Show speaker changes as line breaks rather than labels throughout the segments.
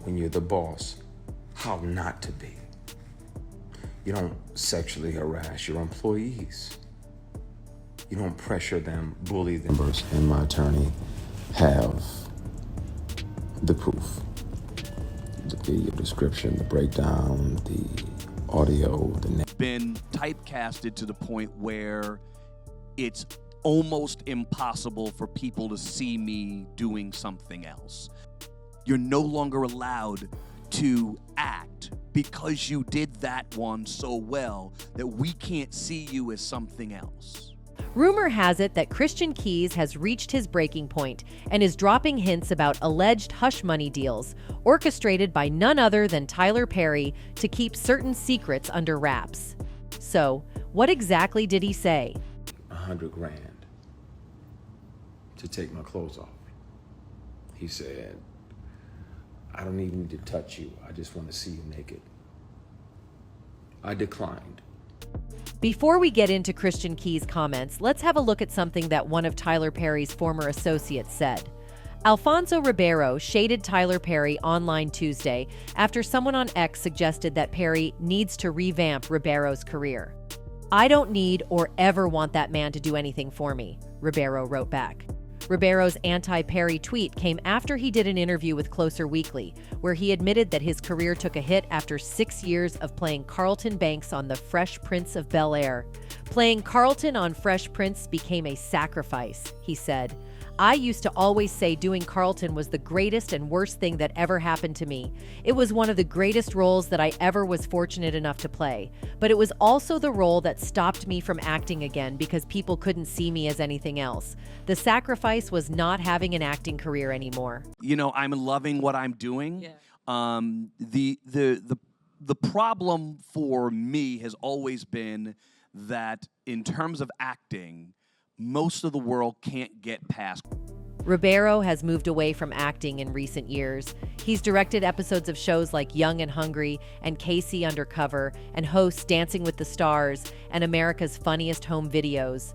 when you're the boss, how not to be. You don't sexually harass your employees. You don't pressure them, bully them. And my attorney have the proof, the video description, the breakdown, the audio,
been typecasted to the point where it's almost impossible for people to see me doing something else. You're no longer allowed to act because you did that one so well that we can't see you as something else.
Rumor has it that Christian Keys has reached his breaking point and is dropping hints about alleged hush money deals orchestrated by none other than Tyler Perry to keep certain secrets under wraps. So, what exactly did he say?
$100,000 to take my clothes off. He said, I don't even need to touch you. I just want to see you naked. I declined.
Before we get into Christian Keys' comments, let's have a look at something that one of Tyler Perry's former associates said. Alfonso Ribeiro shaded Tyler Perry online Tuesday after someone on X suggested that Perry needs to revamp Ribeiro's career. I don't need or ever want that man to do anything for me, Ribeiro wrote back. Ribeiro's anti-Perry tweet came after he did an interview with Closer Weekly, where he admitted that his career took a hit after 6 years of playing Carlton Banks on The Fresh Prince of Bel-Air. Playing Carlton on Fresh Prince became a sacrifice, he said. I used to always say doing Carlton was the greatest and worst thing that ever happened to me. It was one of the greatest roles that I ever was fortunate enough to play. But it was also the role that stopped me from acting again because people couldn't see me as anything else. The sacrifice was not having an acting career anymore.
You know, I'm loving what I'm doing. Yeah. The problem for me has always been that in terms of acting, most of the world can't get past.
Ribeiro has moved away from acting in recent years. He's directed episodes of shows like Young and Hungry and Casey Undercover and hosts Dancing with the Stars and America's Funniest Home Videos.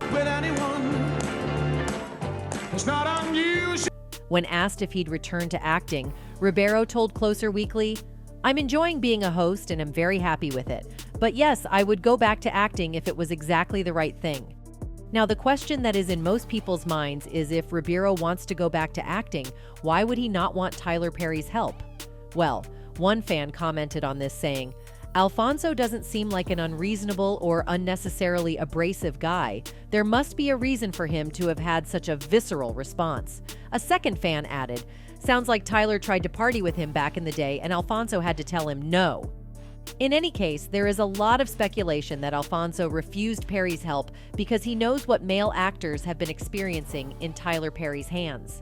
When asked if he'd return to acting, Ribeiro told Closer Weekly, "I'm enjoying being a host and I'm very happy with it. But yes, I would go back to acting if it was exactly the right thing." Now, the question that is in most people's minds is if Ribeiro wants to go back to acting, why would he not want Tyler Perry's help? Well, one fan commented on this saying, Alfonso doesn't seem like an unreasonable or unnecessarily abrasive guy. There must be a reason for him to have had such a visceral response. A second fan added, sounds like Tyler tried to party with him back in the day and Alfonso had to tell him no. In any case, there is a lot of speculation that Alfonso refused Perry's help because he knows what male actors have been experiencing in Tyler Perry's hands.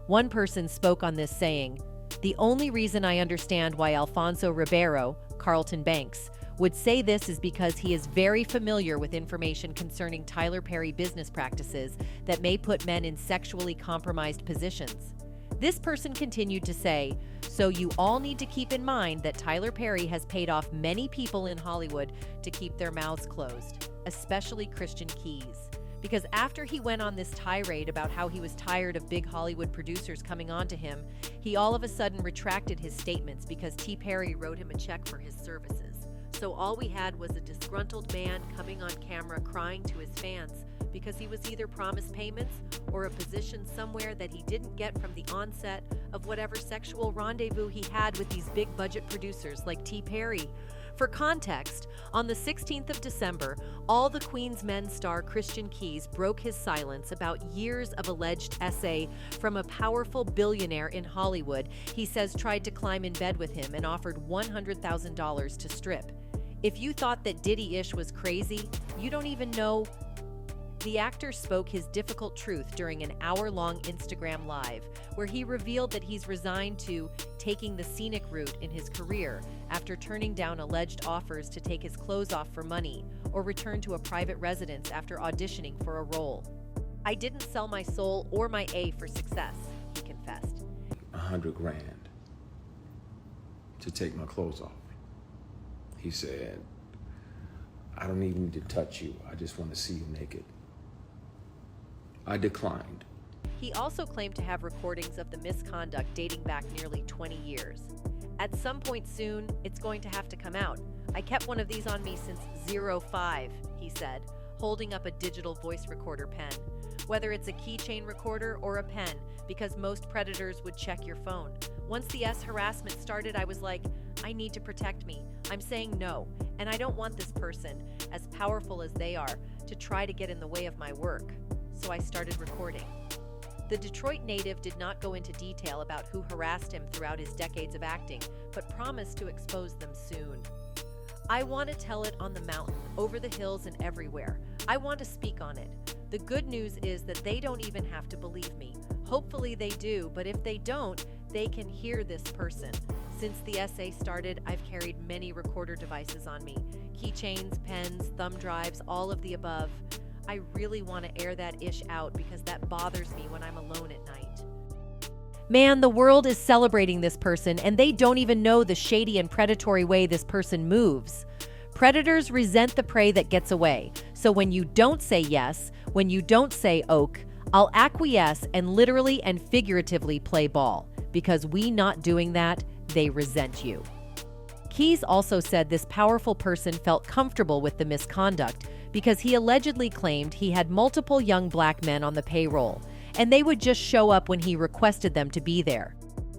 One person spoke on this saying, "The only reason I understand why Alfonso Ribeiro, Carlton Banks, would say this is because he is very familiar with information concerning Tyler Perry business practices that may put men in sexually compromised positions." This person continued to say, "So you all need to keep in mind that Tyler Perry has paid off many people in Hollywood to keep their mouths closed, especially Christian Keys. Because after he went on this tirade about how he was tired of big Hollywood producers coming on to him, he all of a sudden retracted his statements because T. Perry wrote him a check for his services. So all we had was a disgruntled man coming on camera crying to his fans because he was either promised payments or a position somewhere that he didn't get from the onset of whatever sexual rendezvous he had with these big budget producers like T. Perry." For context, on the 16th of December, All the Queen's Men star Christian Keys broke his silence about years of alleged SA from a powerful billionaire in Hollywood he says tried to climb in bed with him and offered $100,000 to strip. If you thought that Diddy-ish was crazy, you don't even know. The actor spoke his difficult truth during an hour-long Instagram Live, where he revealed that he's resigned to taking the scenic route in his career after turning down alleged offers to take his clothes off for money or return to a private residence after auditioning for a role. "I didn't sell my soul or my A for success," he confessed.
$100,000 to take my clothes off. He said, I don't even need to touch you. I just want to see you naked. I declined.
He also claimed to have recordings of the misconduct dating back nearly 20 years. At some point soon, it's going to have to come out. I kept one of these on me since '05, he said, holding up a digital voice recorder pen. Whether it's a keychain recorder or a pen, because most predators would check your phone. Once the harassment started, I was like, I need to protect me. I'm saying no, and I don't want this person, as powerful as they are, to try to get in the way of my work. So I started recording. The Detroit native did not go into detail about who harassed him throughout his decades of acting, but promised to expose them soon. I want to tell it on the mountain, over the hills, and everywhere. I want to speak on it. The good news is that they don't even have to believe me. Hopefully they do, but if they don't, they can hear this person. Since the essay started, I've carried many recorder devices on me. Keychains, pens, thumb drives, all of the above. I really want to air that ish out because that bothers me when I'm alone at night. Man, the world is celebrating this person, and they don't even know the shady and predatory way this person moves. Predators resent the prey that gets away. So when you don't say yes, when you don't say oak, I'll acquiesce and literally and figuratively play ball. Because we not doing that, they resent you. Keyes also said this powerful person felt comfortable with the misconduct because he allegedly claimed he had multiple young black men on the payroll, and they would just show up when he requested them to be there.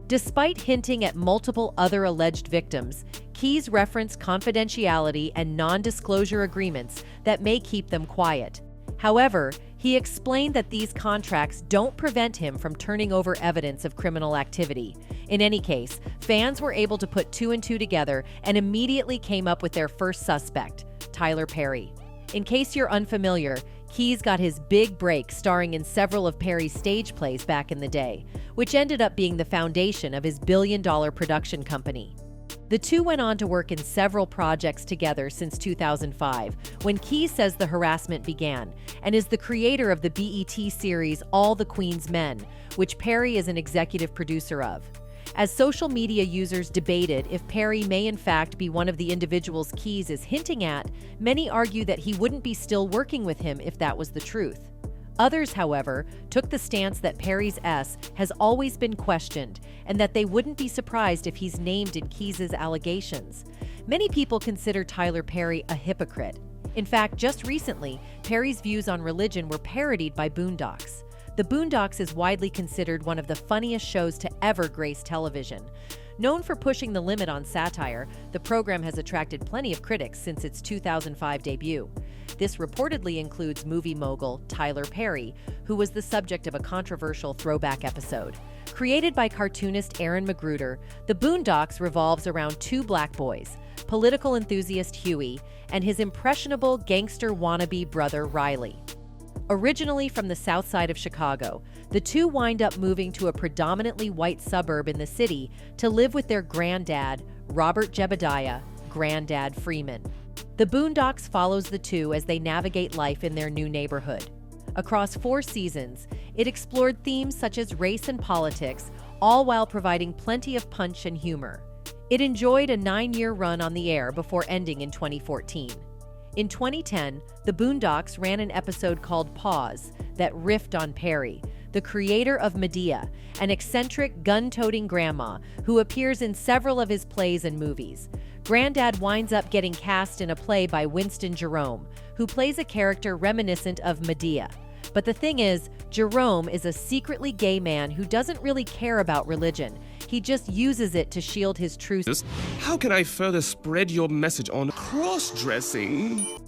Despite hinting at multiple other alleged victims, Keyes referenced confidentiality and non-disclosure agreements that may keep them quiet. However, he explained that these contracts don't prevent him from turning over evidence of criminal activity. In any case, fans were able to put two and two together and immediately came up with their first suspect, Tyler Perry. In case you're unfamiliar, Keyes got his big break starring in several of Perry's stage plays back in the day, which ended up being the foundation of his billion-dollar production company. The two went on to work in several projects together since 2005, when Keyes says the harassment began, and is the creator of the BET series All the Queen's Men, which Perry is an executive producer of. As social media users debated if Perry may in fact be one of the individuals Keyes is hinting at, many argue that he wouldn't be still working with him if that was the truth. Others, however, took the stance that Perry's S has always been questioned and that they wouldn't be surprised if he's named in Keyes' allegations. Many people consider Tyler Perry a hypocrite. In fact, just recently, Perry's views on religion were parodied by Boondocks. The Boondocks is widely considered one of the funniest shows to ever grace television. Known for pushing the limit on satire, the program has attracted plenty of critics since its 2005 debut. This reportedly includes movie mogul Tyler Perry, who was the subject of a controversial throwback episode. Created by cartoonist Aaron Magruder, The Boondocks revolves around two black boys, political enthusiast Huey and his impressionable gangster wannabe brother Riley. Originally from the south side of Chicago, the two wind up moving to a predominantly white suburb in the city to live with their granddad, Robert Jebediah, Granddad Freeman. The Boondocks follows the two as they navigate life in their new neighborhood. Across 4 seasons, it explored themes such as race and politics, all while providing plenty of punch and humor. It enjoyed a 9-year run on the air before ending in 2014. In 2010, the Boondocks ran an episode called Pause that riffed on Perry, the creator of Medea, an eccentric, gun-toting grandma who appears in several of his plays and movies. Granddad winds up getting cast in a play by Winston Jerome, who plays a character reminiscent of Medea. But the thing is, Jerome is a secretly gay man who doesn't really care about religion. He just uses it to shield his true.
How can I further spread your message on cross-dressing?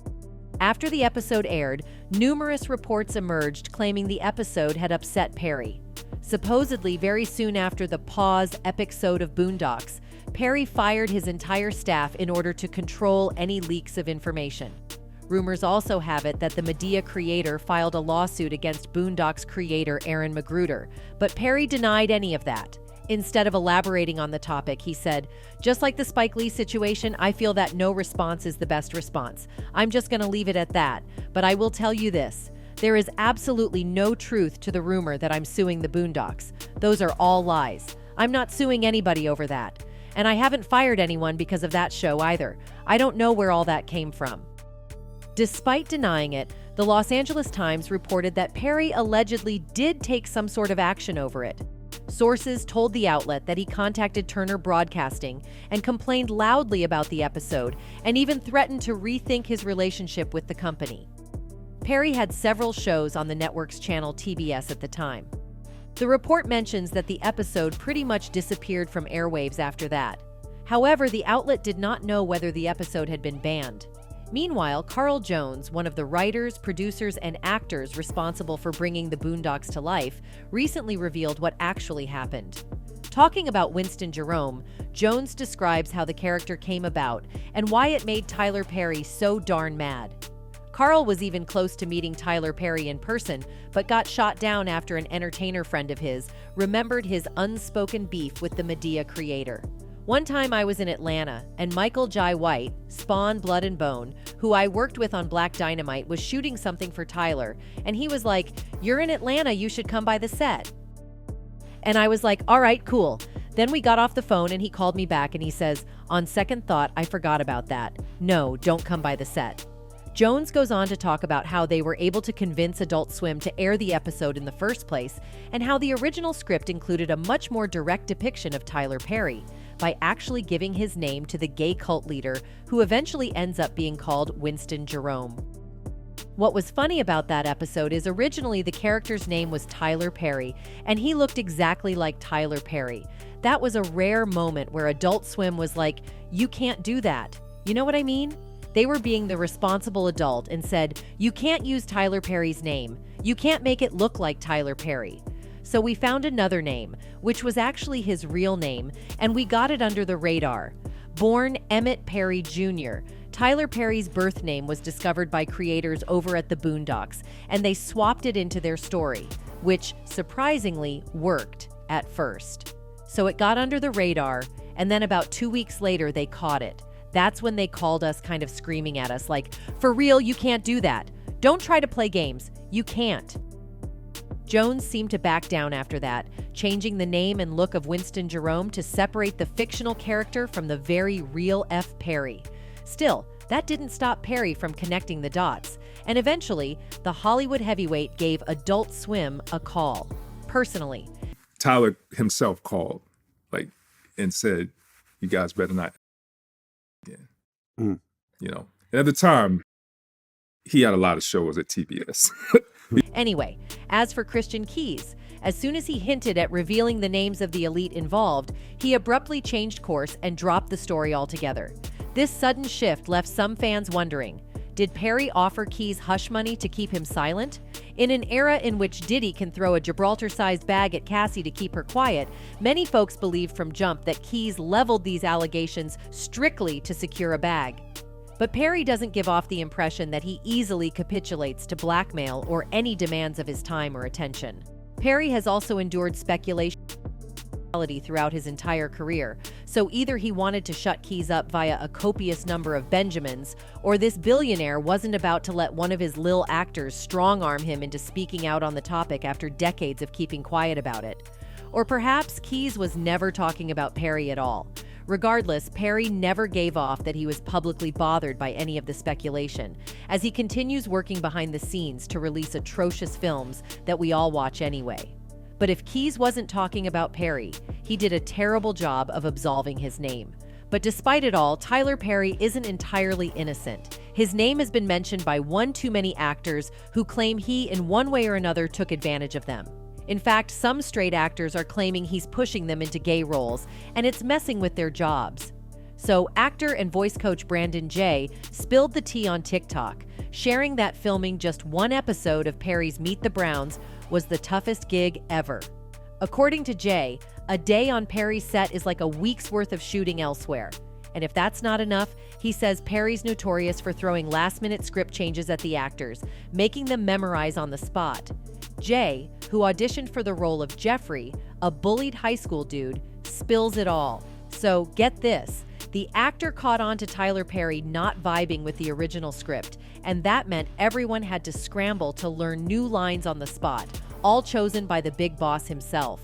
After the episode aired, numerous reports emerged claiming the episode had upset Perry. Supposedly, very soon after the Pause episode of Boondocks, Perry fired his entire staff in order to control any leaks of information. Rumors also have it that the Medea creator filed a lawsuit against Boondocks creator Aaron Magruder, but Perry denied any of that. Instead of elaborating on the topic, he said, "Just like the Spike Lee situation, I feel that no response is the best response. I'm just going to leave it at that. But I will tell you this. There is absolutely no truth to the rumor that I'm suing the Boondocks. Those are all lies. I'm not suing anybody over that. And I haven't fired anyone because of that show either. I don't know where all that came from." Despite denying it, the Los Angeles Times reported that Perry allegedly did take some sort of action over it. Sources told the outlet that he contacted Turner Broadcasting and complained loudly about the episode and even threatened to rethink his relationship with the company. Perry had several shows on the network's channel TBS at the time. The report mentions that the episode pretty much disappeared from airwaves after that. However, the outlet did not know whether the episode had been banned. Meanwhile, Carl Jones, one of the writers, producers, and actors responsible for bringing the Boondocks to life, recently revealed what actually happened. Talking about Winston Jerome, Jones describes how the character came about and why it made Tyler Perry so darn mad. Carl was even close to meeting Tyler Perry in person, but got shot down after an entertainer friend of his remembered his unspoken beef with the Medea creator. One time I was in Atlanta, and Michael Jai White, Spawn Blood and Bone, who I worked with on Black Dynamite, was shooting something for Tyler, and he was like, "You're in Atlanta, you should come by the set." And I was like, "All right, cool." Then we got off the phone and he called me back and he says, "On second thought, I forgot about that. No, don't come by the set." Jones goes on to talk about how they were able to convince Adult Swim to air the episode in the first place, and how the original script included a much more direct depiction of Tyler Perry, by actually giving his name to the gay cult leader who eventually ends up being called Winston Jerome. What was funny about that episode is originally the character's name was Tyler Perry, and he looked exactly like Tyler Perry. That was a rare moment where Adult Swim was like, "You can't do that." You know what I mean? They were being the responsible adult and said, "You can't use Tyler Perry's name. You can't make it look like Tyler Perry." So we found another name, which was actually his real name, and we got it under the radar. Born Emmett Perry Jr., Tyler Perry's birth name was discovered by creators over at the Boondocks, and they swapped it into their story, which, surprisingly, worked at first. So it got under the radar, and then about 2 weeks later, they caught it. That's when they called us kind of screaming at us like, "For real, you can't do that. Don't try to play games. You can't." Jones seemed to back down after that, changing the name and look of Winston Jerome to separate the fictional character from the very real F. Perry. Still, that didn't stop Perry from connecting the dots, and eventually, the Hollywood heavyweight gave Adult Swim a call, personally.
Tyler himself called, and said, "You guys better not." Yeah. And at the time, he had a lot of shows at TBS.
Anyway, as for Christian Keyes, as soon as he hinted at revealing the names of the elite involved, he abruptly changed course and dropped the story altogether. This sudden shift left some fans wondering, did Perry offer Keyes hush money to keep him silent? In an era in which Diddy can throw a Gibraltar-sized bag at Cassie to keep her quiet, many folks believed from jump that Keyes leveled these allegations strictly to secure a bag. But Perry doesn't give off the impression that he easily capitulates to blackmail or any demands of his time or attention. Perry has also endured speculation throughout his entire career, so either he wanted to shut Keyes up via a copious number of Benjamins, or this billionaire wasn't about to let one of his lil actors strong-arm him into speaking out on the topic after decades of keeping quiet about it. Or perhaps Keyes was never talking about Perry at all. Regardless, Perry never gave off that he was publicly bothered by any of the speculation, as he continues working behind the scenes to release atrocious films that we all watch anyway. But if Keyes wasn't talking about Perry, he did a terrible job of absolving his name. But despite it all, Tyler Perry isn't entirely innocent. His name has been mentioned by one too many actors who claim he, in one way or another, took advantage of them. In fact, some straight actors are claiming he's pushing them into gay roles, and it's messing with their jobs. So actor and voice coach Brandon Jay spilled the tea on TikTok, sharing that filming just one episode of Perry's Meet the Browns was the toughest gig ever. According to Jay, a day on Perry's set is like a week's worth of shooting elsewhere. And if that's not enough, he says Perry's notorious for throwing last-minute script changes at the actors, making them memorize on the spot. Jay, who auditioned for the role of Jeffrey, a bullied high school dude, spills it all. So get this, the actor caught on to Tyler Perry not vibing with the original script, and that meant everyone had to scramble to learn new lines on the spot, all chosen by the big boss himself.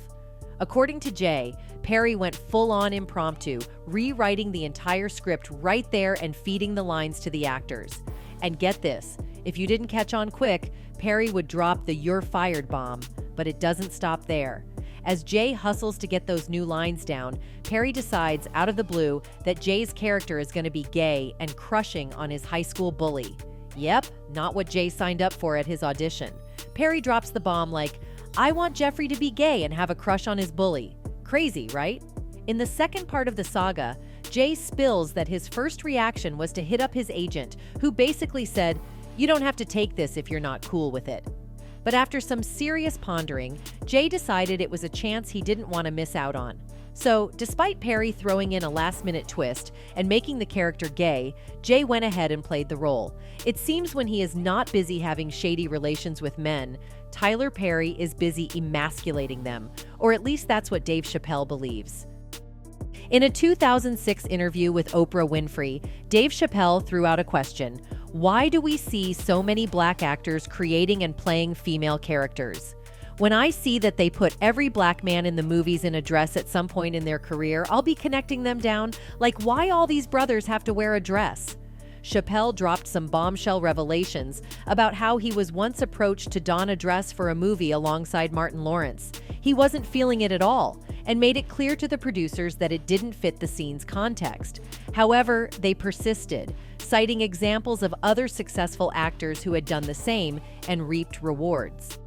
According to Jay, Perry went full-on impromptu, rewriting the entire script right there and feeding the lines to the actors. And get this, if you didn't catch on quick, Perry would drop the "you're fired" bomb, but it doesn't stop there. As Jay hustles to get those new lines down, Perry decides, out of the blue, that Jay's character is going to be gay and crushing on his high school bully. Yep, not what Jay signed up for at his audition. Perry drops the bomb like, "I want Jeffrey to be gay and have a crush on his bully." Crazy, right? In the second part of the saga, Jay spills that his first reaction was to hit up his agent, who basically said, "You don't have to take this if you're not cool with it." But after some serious pondering, Jay decided it was a chance he didn't want to miss out on. So, despite Perry throwing in a last-minute twist and making the character gay, Jay went ahead and played the role. It seems when he is not busy having shady relations with men, Tyler Perry is busy emasculating them, or at least that's what Dave Chappelle believes. In a 2006 interview with Oprah Winfrey, Dave Chappelle threw out a question: why do we see so many black actors creating and playing female characters? When I see that they put every black man in the movies in a dress at some point in their career, I'll be connecting them down, like why all these brothers have to wear a dress? Chappelle dropped some bombshell revelations about how he was once approached to don a dress for a movie alongside Martin Lawrence. He wasn't feeling it at all, and made it clear to the producers that it didn't fit the scene's context. However, they persisted, citing examples of other successful actors who had done the same and reaped rewards.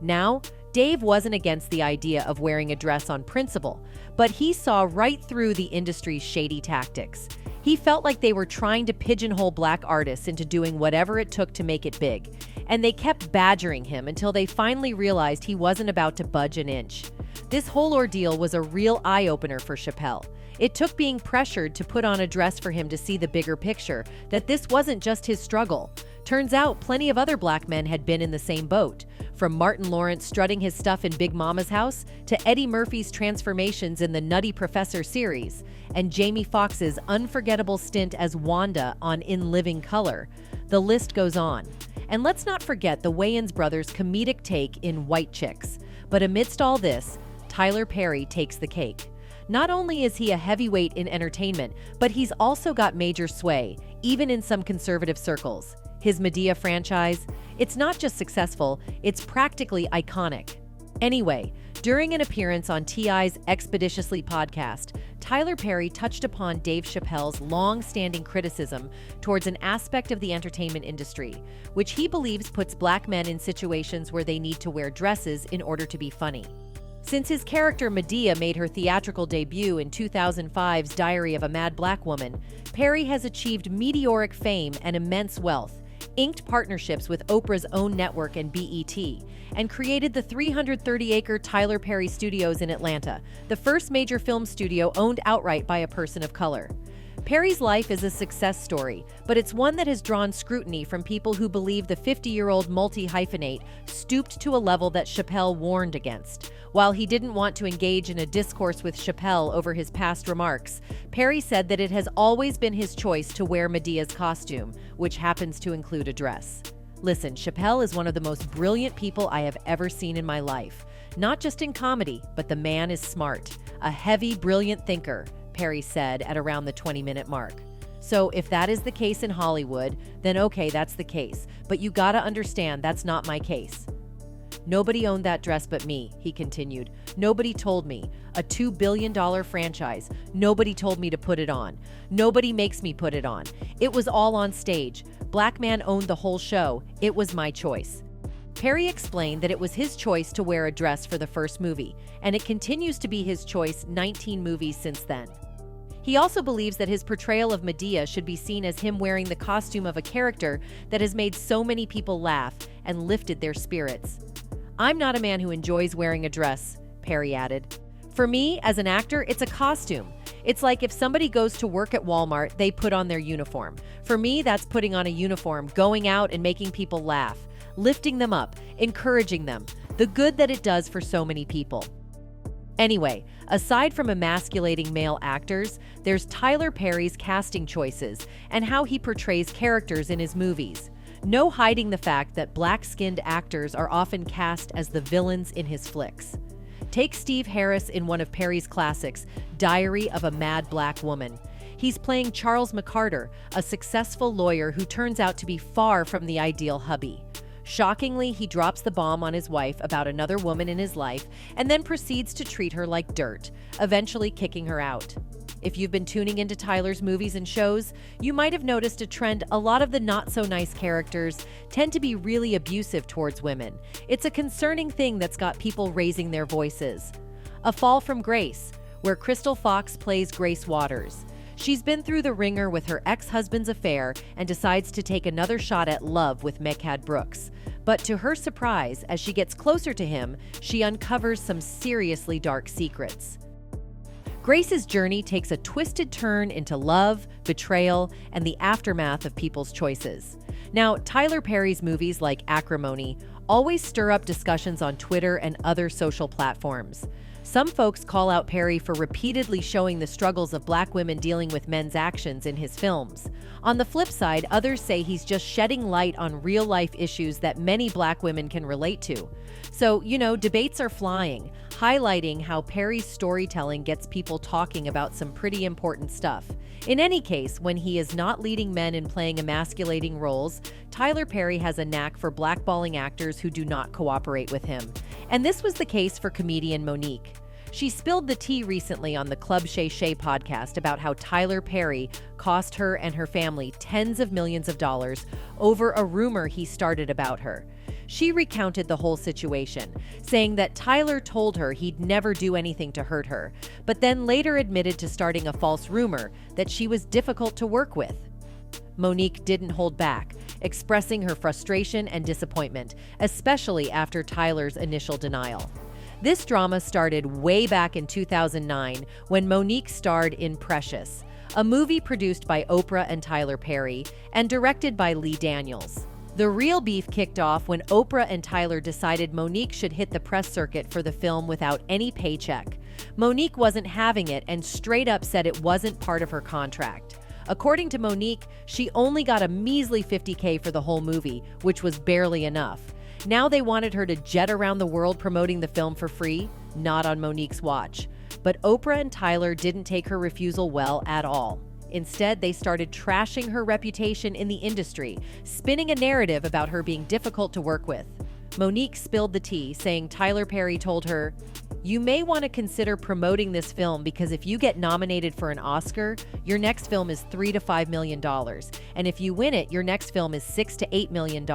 Now, Dave wasn't against the idea of wearing a dress on principle, but he saw right through the industry's shady tactics. He felt like they were trying to pigeonhole black artists into doing whatever it took to make it big, and they kept badgering him until they finally realized he wasn't about to budge an inch. This whole ordeal was a real eye-opener for Chappelle. It took being pressured to put on a dress for him to see the bigger picture, that this wasn't just his struggle. Turns out plenty of other black men had been in the same boat, from Martin Lawrence strutting his stuff in Big Mama's house to Eddie Murphy's transformations in the Nutty Professor series, and Jamie Foxx's unforgettable stint as Wanda on In Living Color. The list goes on. And let's not forget the Wayans brothers' comedic take in White Chicks. But amidst all this, Tyler Perry takes the cake. Not only is he a heavyweight in entertainment, but he's also got major sway, even in some conservative circles. His Madea franchise, it's not just successful, it's practically iconic. Anyway, during an appearance on T.I.'s Expeditiously podcast, Tyler Perry touched upon Dave Chappelle's long-standing criticism towards an aspect of the entertainment industry, which he believes puts black men in situations where they need to wear dresses in order to be funny. Since his character Madea made her theatrical debut in 2005's Diary of a Mad Black Woman, Perry has achieved meteoric fame and immense wealth, inked partnerships with Oprah's own network and BET, and created the 330-acre Tyler Perry Studios in Atlanta, the first major film studio owned outright by a person of color. Perry's life is a success story, but it's one that has drawn scrutiny from people who believe the 50-year-old multi-hyphenate stooped to a level that Chappelle warned against. While he didn't want to engage in a discourse with Chappelle over his past remarks, Perry said that it has always been his choice to wear Medea's costume, which happens to include a dress. Listen, Chappelle is one of the most brilliant people I have ever seen in my life. Not just in comedy, but the man is smart. A heavy, brilliant thinker, Perry said at around the 20-minute mark. So if that is the case in Hollywood, then okay, that's the case. But you gotta understand, that's not my case. Nobody owned that dress but me, he continued. Nobody told me. A $2 billion franchise. Nobody told me to put it on. Nobody makes me put it on. It was all on stage. Black man owned the whole show. It was my choice. Perry explained that it was his choice to wear a dress for the first movie, and it continues to be his choice 19 movies since then. He also believes that his portrayal of Madea should be seen as him wearing the costume of a character that has made so many people laugh and lifted their spirits. I'm not a man who enjoys wearing a dress, Perry added. For me, as an actor, it's a costume. It's like if somebody goes to work at Walmart, they put on their uniform. For me, that's putting on a uniform, going out and making people laugh, lifting them up, encouraging them, the good that it does for so many people. Anyway, aside from emasculating male actors, there's Tyler Perry's casting choices and how he portrays characters in his movies. No hiding the fact that black-skinned actors are often cast as the villains in his flicks. Take Steve Harris in one of Perry's classics, Diary of a Mad Black Woman. He's playing Charles McCarter, a successful lawyer who turns out to be far from the ideal hubby. Shockingly, he drops the bomb on his wife about another woman in his life and then proceeds to treat her like dirt, eventually kicking her out. If you've been tuning into Tyler's movies and shows, you might have noticed a trend. A lot of the not-so-nice characters tend to be really abusive towards women. It's a concerning thing that's got people raising their voices. A Fall from Grace, where Crystal Fox plays Grace Waters. She's been through the ringer with her ex-husband's affair and decides to take another shot at love with Mehcad Brooks. But to her surprise, as she gets closer to him, she uncovers some seriously dark secrets. Grace's journey takes a twisted turn into love, betrayal, and the aftermath of people's choices. Now, Tyler Perry's movies like Acrimony always stir up discussions on Twitter and other social platforms. Some folks call out Perry for repeatedly showing the struggles of Black women dealing with men's actions in his films. On the flip side, others say he's just shedding light on real-life issues that many Black women can relate to. So, debates are flying, highlighting how Perry's storytelling gets people talking about some pretty important stuff. In any case, when he is not leading men in playing emasculating roles, Tyler Perry has a knack for blackballing actors who do not cooperate with him. And this was the case for comedian Monique. She spilled the tea recently on the Club Shay Shay podcast about how Tyler Perry cost her and her family tens of millions of dollars over a rumor he started about her. She recounted the whole situation, saying that Tyler told her he'd never do anything to hurt her, but then later admitted to starting a false rumor that she was difficult to work with. Monique didn't hold back, expressing her frustration and disappointment, especially after Tyler's initial denial. This drama started way back in 2009 when Monique starred in Precious, a movie produced by Oprah and Tyler Perry and directed by Lee Daniels. The real beef kicked off when Oprah and Tyler decided Monique should hit the press circuit for the film without any paycheck. Monique wasn't having it and straight up said it wasn't part of her contract. According to Monique, she only got a measly $50K for the whole movie, which was barely enough. Now they wanted her to jet around the world promoting the film for free, not on Monique's watch. But Oprah and Tyler didn't take her refusal well at all. Instead, they started trashing her reputation in the industry, spinning a narrative about her being difficult to work with. Monique spilled the tea, saying Tyler Perry told her, "You may want to consider promoting this film because if you get nominated for an Oscar, your next film is $3 to $5 million. And if you win it, your next film is $6 to $8 million.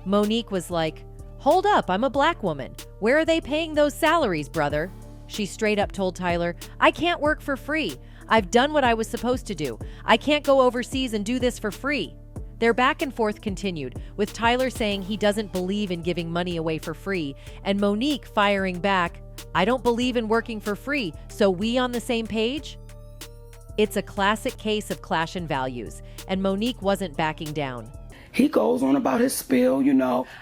Monique was like, "Hold up, I'm a Black woman. Where are they paying those salaries, brother?" She straight up told Tyler, "I can't work for free. I've done what I was supposed to do. I can't go overseas and do this for free." Their back and forth continued, with Tyler saying he doesn't believe in giving money away for free, and Monique firing back, "I don't believe in working for free, so we on the same page?" It's a classic case of clash in values, and Monique wasn't backing down.
He goes on about his spiel,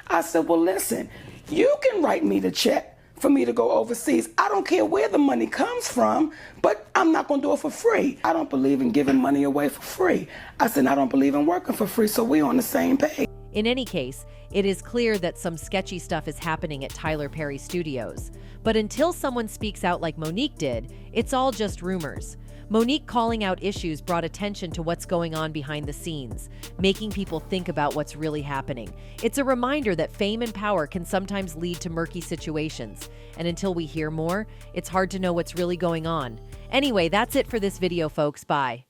I said, well, listen, you can write me the check for me to go overseas. I don't care where the money comes from, but I'm not going to do it for free. I don't believe in giving money away for free. I said, I don't believe in working for free, so we're on the same page.
In any case, it is clear that some sketchy stuff is happening at Tyler Perry Studios. But until someone speaks out like Monique did, it's all just rumors. Monique calling out issues brought attention to what's going on behind the scenes, making people think about what's really happening. It's a reminder that fame and power can sometimes lead to murky situations. And until we hear more, it's hard to know what's really going on. Anyway, that's it for this video, folks. Bye.